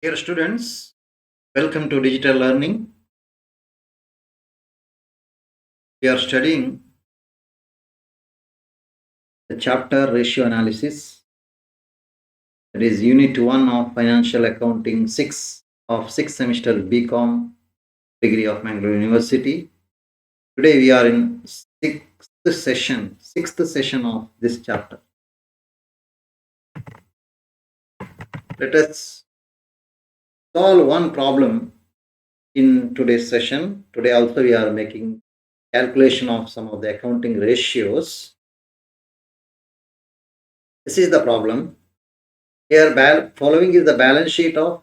Dear students, welcome to Digital Learning. We are studying the chapter Ratio Analysis, that is Unit 1 of Financial Accounting 6 of 6th semester BCom degree of Mangalore University. Today we are in sixth session of this chapter. Let us solve one problem in today's session. Today also we are making calculation of some of the accounting ratios. This is the problem. Here, following is the balance sheet of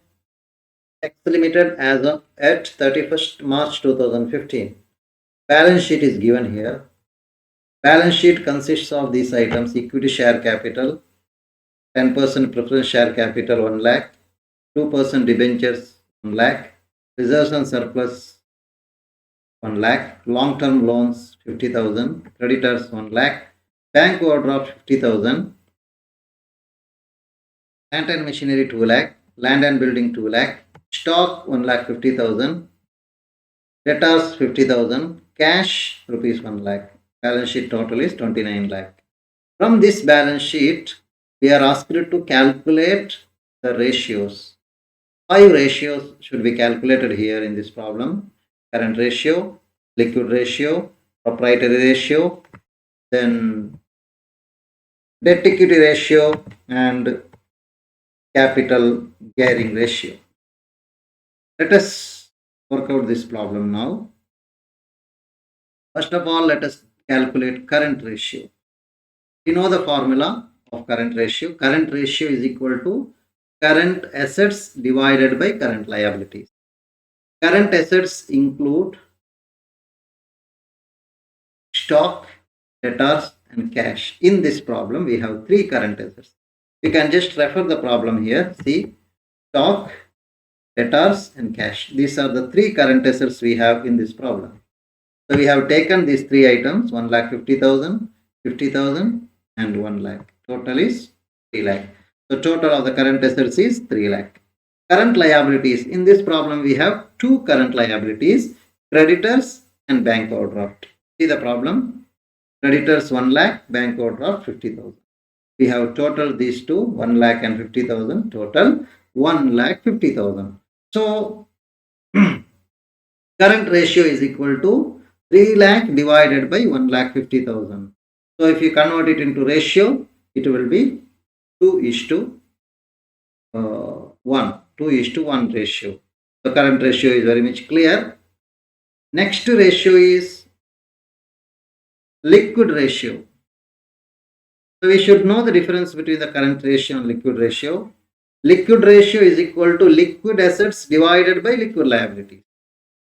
X Limited as on at 31st March 2015. Balance sheet is given here. Balance sheet consists of these items: equity share capital, 10% preference share capital 1 lakh, 2% debentures 1 lakh, reserves and surplus 1 lakh, long term loans 50,000, creditors 1 lakh, bank overdraft 50,000, plant and machinery 2 lakh, land and building 2 lakh, stock 1,50,000, debtors 50,000, cash rupees 1 lakh. Balance sheet total is 29 lakh. From this balance sheet, we are asked to calculate the ratios. 5 ratios should be calculated here in this problem: current ratio, liquid ratio, proprietary ratio, then debt equity ratio, and capital gearing ratio. Let us work out this problem now. First of all, let us calculate current ratio. You know the formula of current ratio. Current ratio is equal to current assets divided by current liabilities. Current assets include stock, debtors, and cash. In this problem, we have 3 current assets. We can just refer the problem here. See, stock, debtors, and cash. These are the 3 current assets we have in this problem. So we have taken these 3 items: 1,50,000, 50,000, and 1 lakh. Total is 3 lakh. So total of the current assets is 3 lakh. Current liabilities. In this problem, we have 2 current liabilities: creditors and bank overdraft. See the problem: creditors 1 lakh, bank overdraft 50,000. We have total these two: 1 lakh and 50,000. Total 1 lakh 50,000. So current ratio is equal to 3 lakh divided by 1 lakh 50,000. So if you convert it into ratio, it will be 2:1. 2:1 ratio. The current ratio is very much clear. Next ratio is liquid ratio. So we should know the difference between the current ratio and liquid ratio. Liquid ratio is equal to liquid assets divided by liquid liabilities.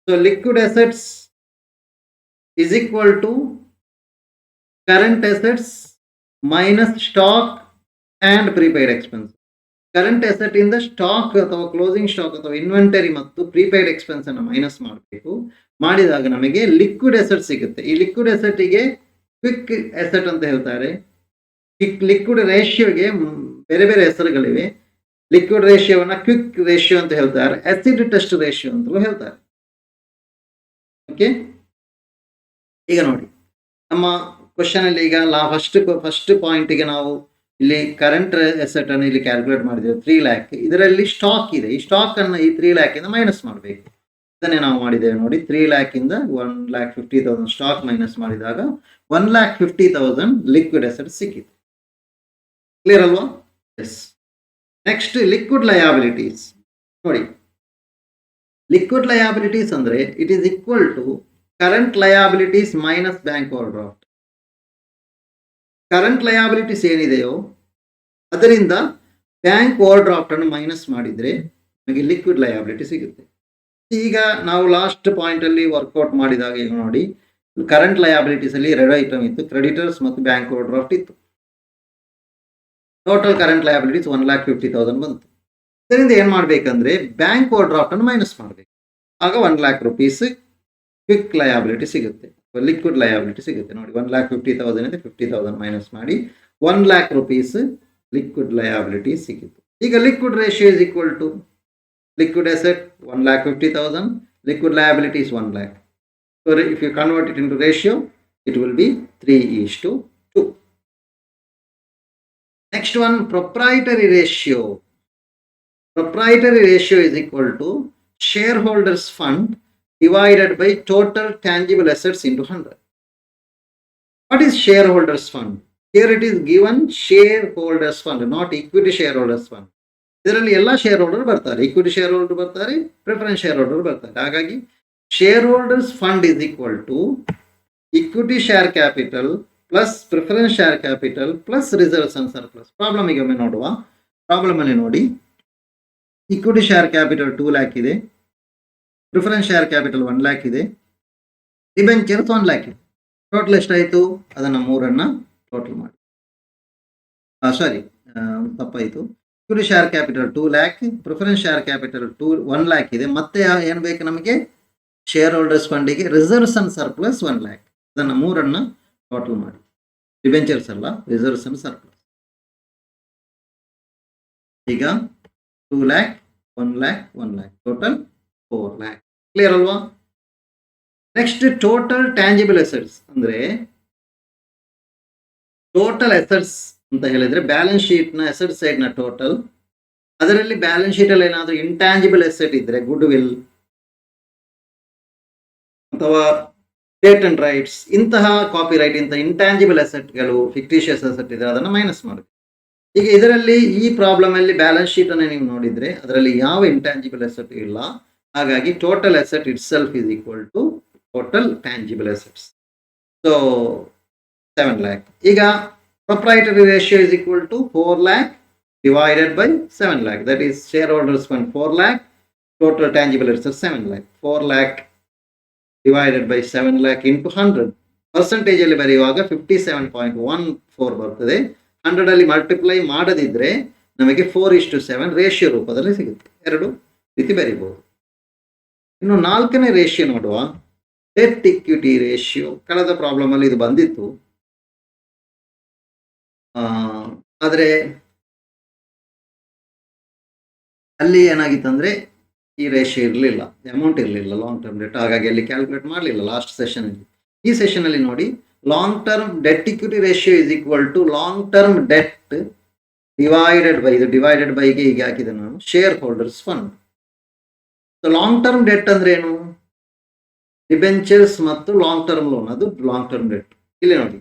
So liquid assets is equal to current assets minus stock and prepaid expense. Current asset ಇಂದ stock ಅಥವಾ closing stock ಅಥವಾ inventory ಮತ್ತು prepaid expense ಅನ್ನು minus ಮಾಡಬೇಕು. ಮಾಡಿದಾಗ ನಮಗೆ liquid asset ಸಿಗುತ್ತೆ. ಈ ಲಿಕ್ವಿಡ್ ಅಸೆಟ್ಗೆ ಕ್ವಿಕ್ ಅಸೆಟ್ ಅಂತ ಹೇಳ್ತಾರೆ. ಲಿಕ್ವಿಡ್ ರೇಷಿಯೋಗೆ ಬೇರೆ ಬೇರೆ ಹೆಸರುಗಳಿವೆ. ಲಿಕ್ವಿಡ್ ರೇಷಿಯೋವನ್ನ ಕ್ವಿಕ್ ರೇಷಿಯೋ ಅಂತ ಹೇಳ್ತಾರೆ, ಆಸಿಡ್ ಟೆಸ್ಟ್ ರೇಷಿಯೋ ಅಂತಲೂ ಹೇಳ್ತಾರೆ. ಓಕೆ, ಈಗ ನೋಡಿ ನಮ್ಮ ಕ್ವಶನ್ ಅಲ್ಲಿ ಈಗ ಫಸ್ಟ್ ಪಾಯಿಂಟ್ಗೆ ನಾವು ಇಲ್ಲಿ ಕರೆಂಟ್ ಅಸೆಟ್ ಅನ್ನು ಇಲ್ಲಿ ಕ್ಯಾಲ್ಕುಲೇಟ್ ಮಾಡಿದ್ದೇವೆ 3 ಲ್ಯಾಕ್. ಇದರಲ್ಲಿ ಸ್ಟಾಕ್ ಇದೆ. ಈ ಸ್ಟಾಕ್ ಅನ್ನು ಈ 3 ಲ್ಯಾಕ್ ಇಂದ ಮೈನಸ್ ಮಾಡಬೇಕು. ಅದನ್ನೇ ನಾವು ಮಾಡಿದ್ದೇವೆ ನೋಡಿ. 3 ಲ್ಯಾಕ್ ಇಂದ 1,50,000 ಸ್ಟಾಕ್ ಮೈನಸ್ ಮಾಡಿದಾಗ 1,50,000 ಲಿಕ್ವಿಡ್ ಅಸೆಟ್ ಸಿಕ್ಕಿದೆ. ಕ್ಲಿಯರ್ ಅಲ್ವಾ? ಎಸ್. ನೆಕ್ಸ್ಟ್ ಲಿಕ್ವಿಡ್ ಲಯಾಬಿಲಿಟೀಸ್ ನೋಡಿ. ಲಿಕ್ವಿಡ್ ಲಯಾಬಿಲಿಟೀಸ್ ಅಂದ್ರೆ it is equal to current liabilities minus bank overdraft. Current liabilities ಏನಿದೆಯೋ ಅದರಿಂದ ಬ್ಯಾಂಕ್ ಓವರ್ಡ್ರಾಫ್ಟ್ ಅನ್ನು ಮೈನಸ್ ಮಾಡಿದ್ರೆ ನಮಗೆ ಲಿಕ್ವಿಡ್ ಲಯಾಬಿಲಿಟಿ ಸಿಗುತ್ತೆ. ಈಗ ನಾವು ಲಾಸ್ಟ್ ಪಾಯಿಂಟ್ ಅಲ್ಲಿ ವರ್ಕೌಟ್ ಮಾಡಿದಾಗ ಈಗ ನೋಡಿ, ಕರೆಂಟ್ ಲಯಾಬಿಲಿಟೀಸ್ ಅಲ್ಲಿ 2 ಐಟಮ್ ಇತ್ತು: ಕ್ರೆಡಿಟರ್ಸ್ ಮತ್ತು ಬ್ಯಾಂಕ್ ಓವರ್ಡ್ರಾಫ್ಟ್ ಇತ್ತು. ಟೋಟಲ್ ಕರೆಂಟ್ ಲಯಾಬಿಲಿಟೀಸ್ 1,50,000 ಬಂತು. ಇದರಿಂದ ಏನ್ ಮಾಡ್ಬೇಕಂದ್ರೆ ಬ್ಯಾಂಕ್ ಓವರ್ಡ್ರಾಫ್ಟ್ ಅನ್ನು ಮೈನಸ್ ಮಾಡಬೇಕು. ಆಗ 1 lakh rupees ಕ್ವಿಕ್ ಲಯಾಬಿಲಿಟಿ ಸಿಗುತ್ತೆ, ಲಿಕ್ವಿಡ್ ಲಯಾಬಿಲಿಟಿ ಸಿಗುತ್ತೆ. ನೋಡಿ, 1,50,000 ಇದೆ, 50,000 ಮೈನಸ್ ಮಾಡಿ 1 lakh rupees ಲಿಕ್ವಿಡ್ ಲಯಾಬಿಲಿಟಿ ಸಿಕ್ಕಿತ್ತು. ಈಗ liquid ratio is equal to liquid asset 1,50,000, liquid liability is 1 lakh. So if you convert it into ratio, it will be 3:2. Next one, proprietary ratio. Proprietary ratio is equal to shareholders fund divided by total tangible assets into 100. What is shareholders fund? Here it is given shareholders fund, not equity shareholders fund. ಇದರಲ್ಲಿ ಎಲ್ಲ shareholder ಬರ್ತಾರೆ, equity shareholder ಬರ್ತಾರೆ, preference shareholder ಬರ್ತಾರೆ. ಹಾಗಾಗಿ shareholders fund is equal to equity share capital plus preference share capital plus reserves and surplus. ಪ್ರಾಬ್ಲಮಿಗೆ ಒಮ್ಮೆ ನೋಡುವ. Problem ಅಲ್ಲಿ ನೋಡಿ, ಇಕ್ವಿಟಿ ಶೇರ್ ಕ್ಯಾಪಿಟಲ್ 2 lakh ಇದೆ, ಪ್ರಿಫರೆನ್ಸ್ ಶೇರ್ ಕ್ಯಾಪಿಟಲ್ 1 lakh ಇದೆ, ಡಿಬೆಂಚರ್ಸ್ 1 lakh ಇದೆ. ಟೋಟಲ್ ಎಷ್ಟಾಯಿತು? ಅದನ್ನು 3 ಟೋಟಲ್ ಮಾಡಿ. ಸಾರಿ, ತಪ್ಪಾಯಿತು. Equity share capital 2 lakh, preference share capital 1 lakh ಇದೆ. ಮತ್ತೆ ಏನು ಬೇಕು ನಮಗೆ? ಶೇರ್ ಹೋಲ್ಡರ್ಸ್ ಫಂಡಿಗೆ ರಿಸರ್ವ್ಸ್ ಅಂಡ್ ಸರ್ಪ್ಲಸ್ 1 lakh. ಅದನ್ನು 3 ಟೋಟಲ್ ಮಾಡಿ. ಡಿಬೆಂಚರ್ಸ್ ಅಲ್ಲ, ರಿಸರ್ವ್ಸ್ ಅಂಡ್ ಸರ್ಪ್ಲಸ್. ಈಗ 2 lakh, 1 lakh, 1 lakh, total 4 lakh. Clear ಅಲ್ವಾ? ನೆಕ್ಸ್ಟ್ ಟೋಟಲ್ ಟ್ಯಾಂಜಿಬಲ್ ಅಸೆಟ್ಸ್ ಅಂದ್ರೆ ಟೋಟಲ್ ಅಸೆಟ್ಸ್ ಅಂತ ಹೇಳಿದ್ರೆ ಬ್ಯಾಲೆನ್ಸ್ ಶೀಟ್ ನ ಅಸೆಟ್ ಸೈಡ್ ನ ಟೋಟಲ್. ಅದರಲ್ಲಿ ಬ್ಯಾಲೆನ್ಸ್ ಶೀಟ್ ಅಲ್ಲಿ ಏನಾದರೂ ಇಂಟ್ಯಾಂಜಿಬಲ್ ಅಸೆಟ್ ಇದ್ರೆ, ಗುಡ್ ವಿಲ್ ಅಥವಾ ಪೇಟೆಂಟ್ ರೈಟ್ಸ್, ಇಂತಹ ಕಾಪಿ ರೈಟ್, ಇಂತಹ ಇಂಟ್ಯಾಂಜಿಬಲ್ ಅಸೆಟ್ಗಳು, ಫಿಕ್ಟಿಷಿಯಸ್ ಅಸೆಟ್ ಇದ್ರೆ ಅದನ್ನು ಮೈನಸ್ ಮಾಡಿ. ಈಗ ಇದರಲ್ಲಿ ಈ ಪ್ರಾಬ್ಲಮ್ ಅಲ್ಲಿ ಬ್ಯಾಲೆನ್ಸ್ ಶೀಟ್ ಅನ್ನು ನೀವು ನೋಡಿದ್ರೆ ಅದರಲ್ಲಿ ಯಾವ ಇಂಟ್ಯಾಂಜಿಬಲ್ ಅಸೆಟ್ ಇಲ್ಲ. ಹಾಗಾಗಿ total asset itself is equal to total tangible assets. So 7 lakh. ಈಗ proprietary ratio is equal to 4 lakh divided by 7 lakh. That is shareholders fund 4 lakh, total tangible assets 7 lakh. 4 lakh divided by 7 lakh into 100. Percentage ಅಲ್ಲಿ ಬರೆಯುವಾಗ 57.14 ಬರ್ತದೆ. 100 ಅಲ್ಲಿ multiply ಮಾಡದಿದ್ರೆ ನಮಗೆ 4:7 ratio ರೂಪದಲ್ಲಿ ಸಿಗುತ್ತೆ. 2 ರೀತಿ ಬರೀಬಹುದು. ಇನ್ನು 4ನೇ ರೇಷಿಯೋ ನೋಡುವ, ಡೆಟ್ ಇಕ್ವಿಟಿ ರೇಷಿಯೋ. ಕಳೆದ ಪ್ರಾಬ್ಲಮ್ ಅಲ್ಲಿ ಇದು ಬಂದಿತ್ತು, ಆದರೆ ಅಲ್ಲಿ ಏನಾಗಿತ್ತಂದ್ರೆ ಈ ರೇಷಿಯೋ ಇರಲಿಲ್ಲ, ಅಮೌಂಟ್ ಇರಲಿಲ್ಲ ಲಾಂಗ್ ಟರ್ಮ್ ಡೆಟ್. ಹಾಗಾಗಿ ಅಲ್ಲಿ ಕ್ಯಾಲ್ಕುಲೇಟ್ ಮಾಡಲಿಲ್ಲ ಲಾಸ್ಟ್ ಸೆಷನ್ ಅಲ್ಲಿ. ಈ ಸೆಷನ್ ಅಲ್ಲಿ ನೋಡಿ, long term debt equity ratio is equal to long term debt divided by, ಇದು ಡಿವೈಡೆಡ್ ಬೈಗೆ ಈಗ ಹಾಕಿದೆ ನಾನು, shareholders fund. Long term debt ಅಂದ್ರೆ ಏನು? ಡಿಬೆಂಚರ್ಸ್ ಮತ್ತು ಲಾಂಗ್ ಟರ್ಮ್ ಲೋನ್, ಅದು ಲಾಂಗ್ ಟರ್ಮ್ ಡೆಟ್. ಇಲ್ಲಿ ನೋಡಿ,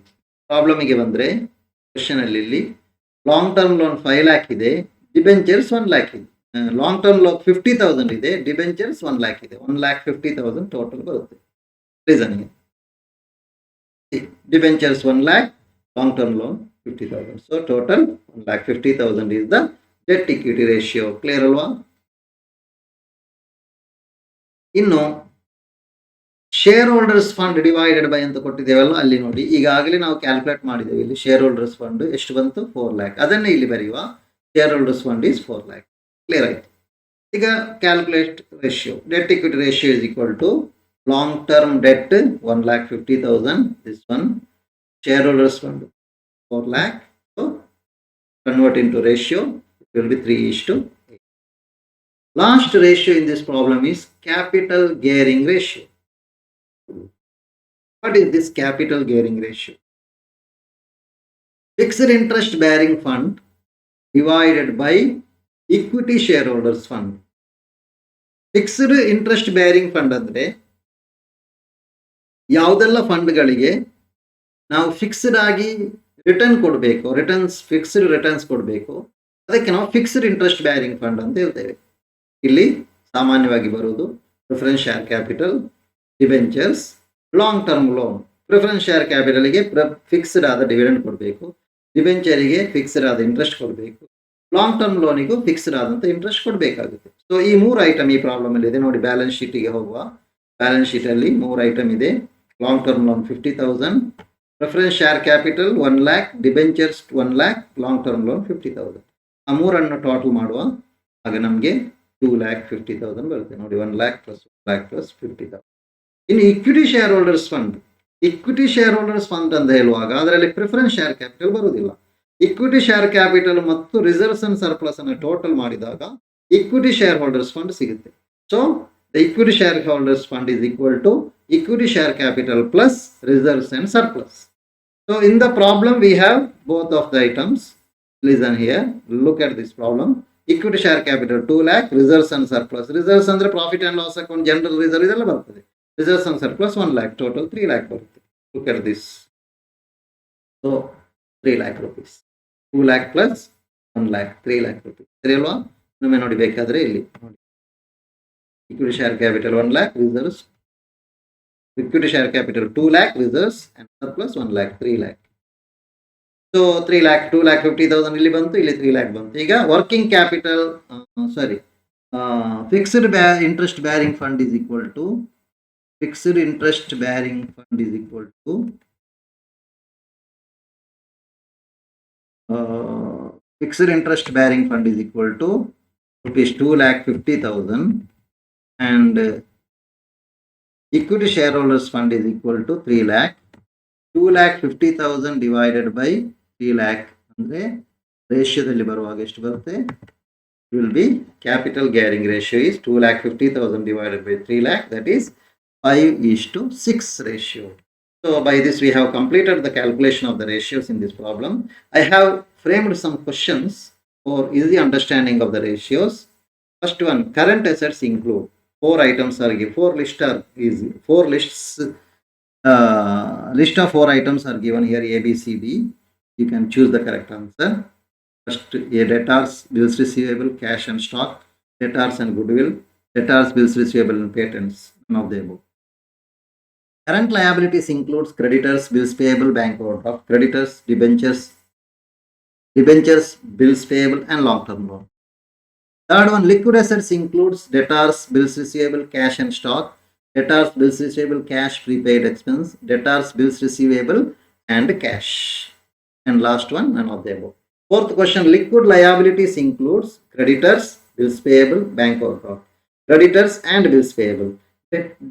ಪ್ರಾಬ್ಲಮಿಗೆ ಬಂದ್ರೆ ಕ್ವೆಶ್ಚನ್ ಅಲ್ಲಿ ಇಲ್ಲಿ ಲಾಂಗ್ ಟರ್ಮ್ ಲೋನ್ 5 lakh ಇದೆ, ಡಿಬೆಂಚರ್ಸ್ 1 lakh ಇದೆ. ಲಾಂಗ್ ಟರ್ಮ್ ಲೋನ್ 50,000 ಇದೆ, ಡಿಬೆಂಚರ್ಸ್ 1 lakh ಇದೆ. 1,50,000 ಟೋಟಲ್ ಬರುತ್ತೆ. ರೀಸನ್ಗೆ debentures 1 lakh, long term loan 50,000. So total 1,50,000 is the debt equity ratio. Clear ಅಲ್ವಾ? ಇನ್ನು share holders fund divided by ಅಂತ ಕೊಟ್ಟಿದ್ದೇವಲ್ಲ, ಅಲ್ಲಿ ನೋಡಿ ಈಗಾಗಲೇ ನಾವು ಕ್ಯಾಲ್ಕುಲೇಟ್ ಮಾಡಿದ್ದೇವೆ. ಇಲ್ಲಿ ಶೇರ್ ಹೋಲ್ಡರ್ಸ್ ಫಂಡ್ ಎಷ್ಟು ಬಂತು? 4 lakh. ಅದನ್ನೇ ಇಲ್ಲಿ ಬರೆಯುವ, shareholders fund is 4 lakh. Clear ಆಯ್ತು. ಈಗ calculate ratio. Debt equity ratio is equal to long term debt 1,50,000, this one, shareholders fund 4 lakh. So convert into ratio, it will be 3:8. Last ratio in this problem is capital gearing ratio. What is this capital gearing ratio? Fixed interest bearing fund divided by equity shareholders fund. Fixed interest bearing fund ಅಂದ್ರೆ ಯಾವುದೆಲ್ಲ ಫಂಡ್ಗಳಿಗೆ ನಾವು fixed ಆಗಿ return ಕೊಡಬೇಕು, fixed returns ಕೊಡಬೇಕು, ಅದಕ್ಕೆ ನಾವು fixed interest bearing fund ಅಂತ ಹೇಳ್ತೇವೆ. ಇಲ್ಲಿ ಸಾಮಾನ್ಯವಾಗಿ ಬರುವುದು preference share capital, debentures, long term loan. Preference share ಕ್ಯಾಪಿಟಲ್ಗೆ ಫಿಕ್ಸ್ಡ್ ಆದ ಡಿವಿಡೆಂಡ್ ಕೊಡಬೇಕು, ಡಿಬೆಂಚರಿಗೆ ಫಿಕ್ಸ್ಡ್ ಆದ ಇಂಟ್ರೆಸ್ಟ್ ಕೊಡಬೇಕು, ಲಾಂಗ್ ಟರ್ಮ್ ಲೋನಿಗೂ ಫಿಕ್ಸ್ಡ್ ಆದಂಥ ಇಂಟ್ರೆಸ್ಟ್ ಕೊಡಬೇಕಾಗುತ್ತೆ. ಸೊ ಈ 3 ಐಟಮ್ ಈ ಪ್ರಾಬ್ಲಮ್ ಅಲ್ಲಿ ಇದೆ. ನೋಡಿ, ಬ್ಯಾಲೆನ್ಸ್ ಶೀಟಿಗೆ ಹೋಗುವ. ಬ್ಯಾಲೆನ್ಸ್ ಶೀಟ್ ಅಲ್ಲಿ 3 ಐಟಮ್ ಇದೆ. Long term loan 50,000, preference share capital 1 lakh, debentures 1 lakh, long term loan 50,000. ಆ 3 ಟೋಟಲ್ ಮಾಡುವ, ಆಗ ನಮಗೆ 2,50,000 ಬರುತ್ತೆ. ನೋಡಿ, 1 lakh plus 1 lakh plus 50,000. ಇನ್ನು equity share holders fund. Equity share holders fund ಅಂತ ಹೇಳುವಾಗ ಅದರಲ್ಲಿ ಪ್ರಿಫರೆನ್ಸ್ ಶೇರ್ ಕ್ಯಾಪಿಟಲ್ ಬರುವುದಿಲ್ಲ. ಇಕ್ವಿಟಿ ಶೇರ್ ಕ್ಯಾಪಿಟಲ್ ಮತ್ತು ರಿಸರ್ವ್ಸ್ ಅಂಡ್ ಸರ್ಪ್ಲಸ್ ಅನ್ನು ಟೋಟಲ್ ಮಾಡಿದಾಗ equity shareholders fund ಸಿಗುತ್ತೆ. So the equity shareholders fund is equal to equity share capital plus reserves and surplus. So in the problem we have both of the items. Listen here, look at this problem. Equity share capital 2 lakh, reserves and surplus. Reserves ಅಂದ್ರೆ profit and loss account, general reserve ಇದೆಲ್ಲ ಬರ್ತದೆ. Reserves and surplus 1 lakh, total 3 lakh ಬರುತ್ತೆ. Look at this. So 3 lakh rupees. 2 lakh plus 1 lakh, 3 lakh rupees. ಸರಿ ಅಲ್ವಾ? ಇನ್ನೊಮ್ಮೆ ನೋಡಿ ಬೇಕಾದ್ರೆ ಇಲ್ಲಿ ನೋಡಿ. Equity share capital 1 lakh, reserves. Equity share capital 2 lakh, reserves and surplus 1 lakh, 3 lakh. So 3 lakh, 2 lakh 50,000 ಇಲ್ಲಿ ಬಂತು, ಇಲ್ಲಿ 3 lakh ಬಂತು. ಈಗ working capital fixed interest bearing fund is equal to fixed interest bearing fund is equal to fixed interest bearing fund is equal to rupees 2,50,000 and equity shareholders fund is equal to 3 lakh. 2,50,000 divided by 3 lakh ಅಂದ್ರೆ ರೇಷಿಯೋದಲ್ಲಿ ಬರುವಾಗ ಎಷ್ಟು ಬರುತ್ತೆ? It will be capital gearing ratio is 2,50,000 divided by 3 lakh, that is 5:6 ratio. So by this we have completed the calculation of the ratios in this problem. I have framed some questions for easy understanding of the ratios. First one, current assets include 4 items are given. 4 lists are easy. 4 lists. List of 4 items are given here, A, B, C, D. You can choose the correct answer. First, A, debtors, bills receivable, cash and stock, debtors and goodwill, debtors, bills receivable and patents, none of the above. Current liabilities includes creditors, bills payable, bank overdraft, creditors, debentures, bills payable and long-term loan. Third one, liquid assets includes debtors, bills receivable, cash and stock, debtors, bills receivable, cash, prepaid expense, debtors, bills receivable and cash. And last one, none of the above. Fourth question, liquid liabilities includes creditors, bills payable, bank overdraft, creditors and bills payable,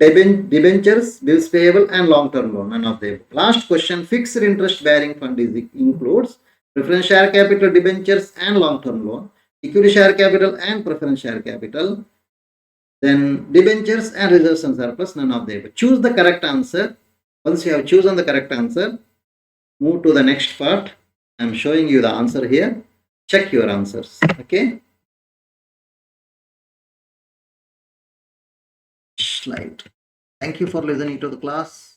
debentures, bills payable and long-term loan, none of the above. Last question, fixed interest bearing fund is includes preference share capital, debentures and long-term loan, equity share capital and preference share capital, then debentures and reserves and surplus, none of the above. Choose the correct answer. Once you have chosen the correct answer, move to the next part. I am showing you the answer here. Check your answers. Okay. Slide. Thank you for listening to the class.